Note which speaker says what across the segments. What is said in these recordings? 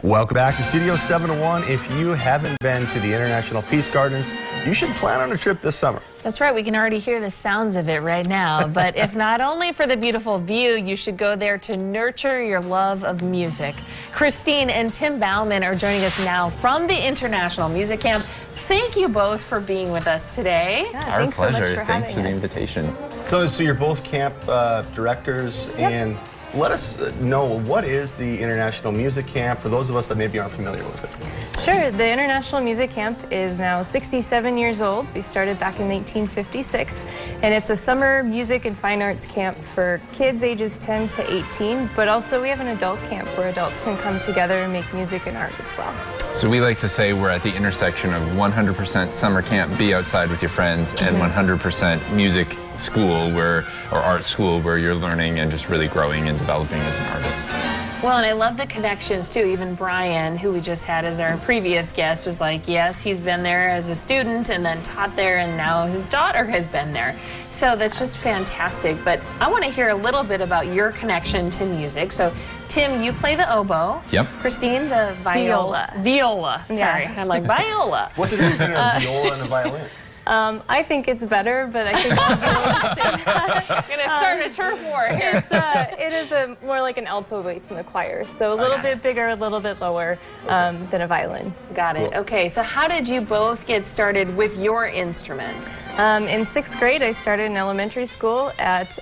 Speaker 1: Welcome back to Studio 701. If you haven't been to the International Peace Gardens, you should plan on a trip this summer.
Speaker 2: That's right. We can already hear the sounds of it right now. But if not only for the beautiful view, you should go there to nurture your love of music. Christine and Tim Bauman are joining us now from the International Music Camp. Thank you both for being with us today.
Speaker 3: Yeah, Our pleasure. Thanks for the invitation.
Speaker 1: So you're both camp directors, and let us know, what is the International Music Camp for those of us that maybe aren't familiar with it?
Speaker 4: Sure. The International Music Camp is now 67 years old. We started back in 1956, and it's a summer music and fine arts camp for kids ages 10 to 18, but also we have an adult camp where adults can come together and make music and art as well.
Speaker 3: So we like to say we're at the intersection of 100% summer camp, be outside with your friends, and 100% music school or art school where you're learning and just really growing and developing as an artist.
Speaker 2: Well, and I love the connections too. Even Brian, who we just had as our previous guest, was like, yes, he's been there as a student and then taught there, and now his daughter has been there. So that's just fantastic. But I want to hear a little bit about your connection to music. So Tim, you play the oboe.
Speaker 3: Yep.
Speaker 2: Christine, the viola. Viola. Sorry,
Speaker 4: Yeah.
Speaker 2: I'm like viola.
Speaker 1: What's the difference between a viola and a violin?
Speaker 4: I think it's better, but I think all violas say that.
Speaker 2: I'm gonna start a turf war here.
Speaker 4: It is more like an alto bass in the choir, so a little bit bigger, a little bit lower than a violin.
Speaker 2: Got it. Okay, so how did you both get started with your instruments?
Speaker 4: In 6th grade, I started in elementary school at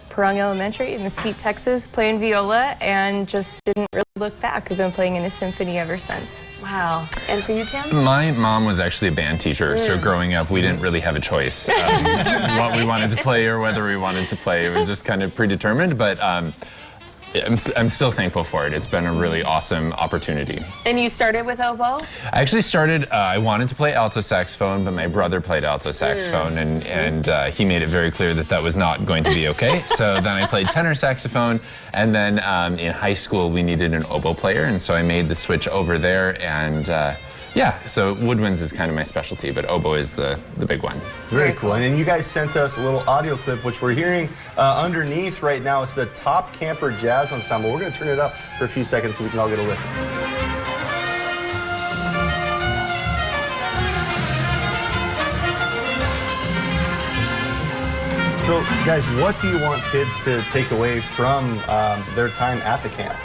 Speaker 4: Perrong Elementary in Mesquite, Texas, playing viola, and just didn't really look back. I've been playing in a symphony ever since.
Speaker 2: Wow. And for you, Tim?
Speaker 3: My mom was actually a band teacher, so growing up, we didn't really have a choice what we wanted to play or whether we wanted to play. It was just kind of predetermined, but I'm still thankful for it. It's been a really awesome opportunity.
Speaker 2: And you started with oboe?
Speaker 3: I actually started, I wanted to play alto saxophone, but my brother played alto saxophone, and he made it very clear that that was not going to be okay. So then I played tenor saxophone, and then in high school we needed an oboe player, and so I made the switch over there, and yeah, so woodwinds is kind of my specialty, but oboe is the big one.
Speaker 1: Very cool. And then you guys sent us a little audio clip, which we're hearing underneath right now. It's the Top Camper Jazz Ensemble. We're going to turn it up for a few seconds so we can all get a listen. So, guys, what do you want kids to take away from their time at the camp?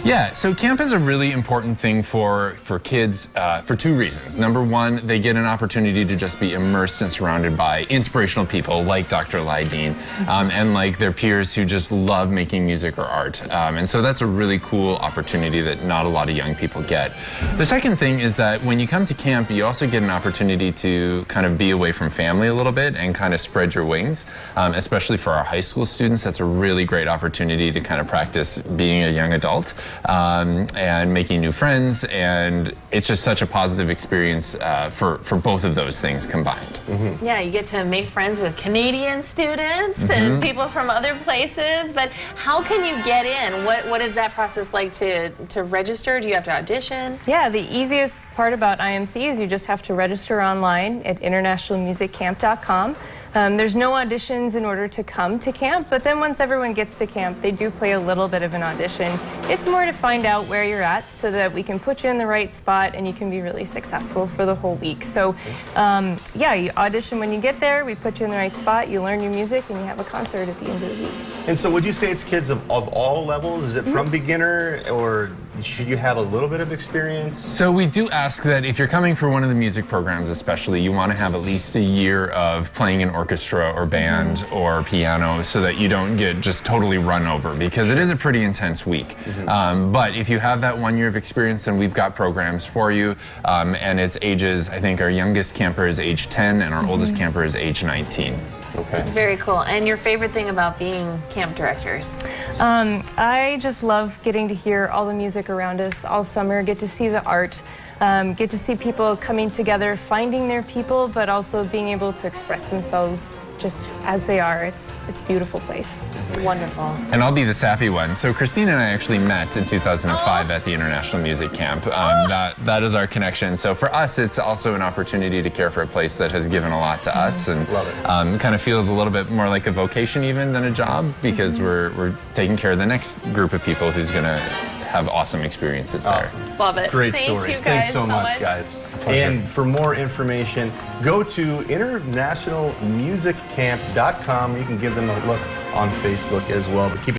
Speaker 3: Yeah, so camp is a really important thing for kids for two reasons. Number one, they get an opportunity to just be immersed and surrounded by inspirational people like Dr. Lydeen and like their peers who just love making music or art. And so that's a really cool opportunity that not a lot of young people get. The second thing is that when you come to camp, you also get an opportunity to kind of be away from family a little bit and kind of spread your wings, especially for our high school students. That's a really great opportunity to kind of practice being a young adult. And making new friends, and it's just such a positive experience for both of those things combined.
Speaker 2: Yeah, you get to make friends with Canadian students and people from other places, but how can you get in? What is that process like to register? Do you have to audition?
Speaker 4: Yeah, the easiest part about IMC is you just have to register online at internationalmusiccamp.com. There's no auditions in order to come to camp, but then once everyone gets to camp, they do play a little bit of an audition. It's more to find out where you're at so that we can put you in the right spot and you can be really successful for the whole week. So, yeah, you audition when you get there, we put you in the right spot, you learn your music, and you have a concert at the end of the week.
Speaker 1: And so would you say it's kids of all levels? Is it from beginner, or should you have a little bit of experience?
Speaker 3: So we do ask that if you're coming for one of the music programs especially, you want to have at least a year of playing in orchestra or band or piano so that you don't get just totally run over, because it is a pretty intense week. But if you have that 1 year of experience, then we've got programs for you, and it's ages, I think our youngest camper is age 10 and our oldest camper is age 19.
Speaker 1: Okay.
Speaker 2: Very cool. And your favorite thing about being camp directors?
Speaker 4: I just love getting to hear all the music around us all summer, get to see the art, get to see people coming together, finding their people, but also being able to express themselves just as they are. It's a beautiful place.
Speaker 2: Wonderful.
Speaker 3: And I'll be the sappy one. So Christine and I actually met in 2005 at the International Music Camp. That is our connection. So for us, it's also an opportunity to care for a place that has given a lot to us, and it kind of feels a little bit more like a vocation even than a job, because we're taking care of the next group of people who's going to have awesome experiences there.
Speaker 1: Awesome.
Speaker 2: Love it.
Speaker 1: Great
Speaker 2: Thank
Speaker 1: story.
Speaker 2: you
Speaker 1: Thanks
Speaker 2: guys
Speaker 1: so
Speaker 2: so
Speaker 1: much,
Speaker 2: much.
Speaker 1: guys.
Speaker 3: Pleasure.
Speaker 1: And for more information, go to internationalmusiccamp.com. You can give them a look on Facebook as well. But keep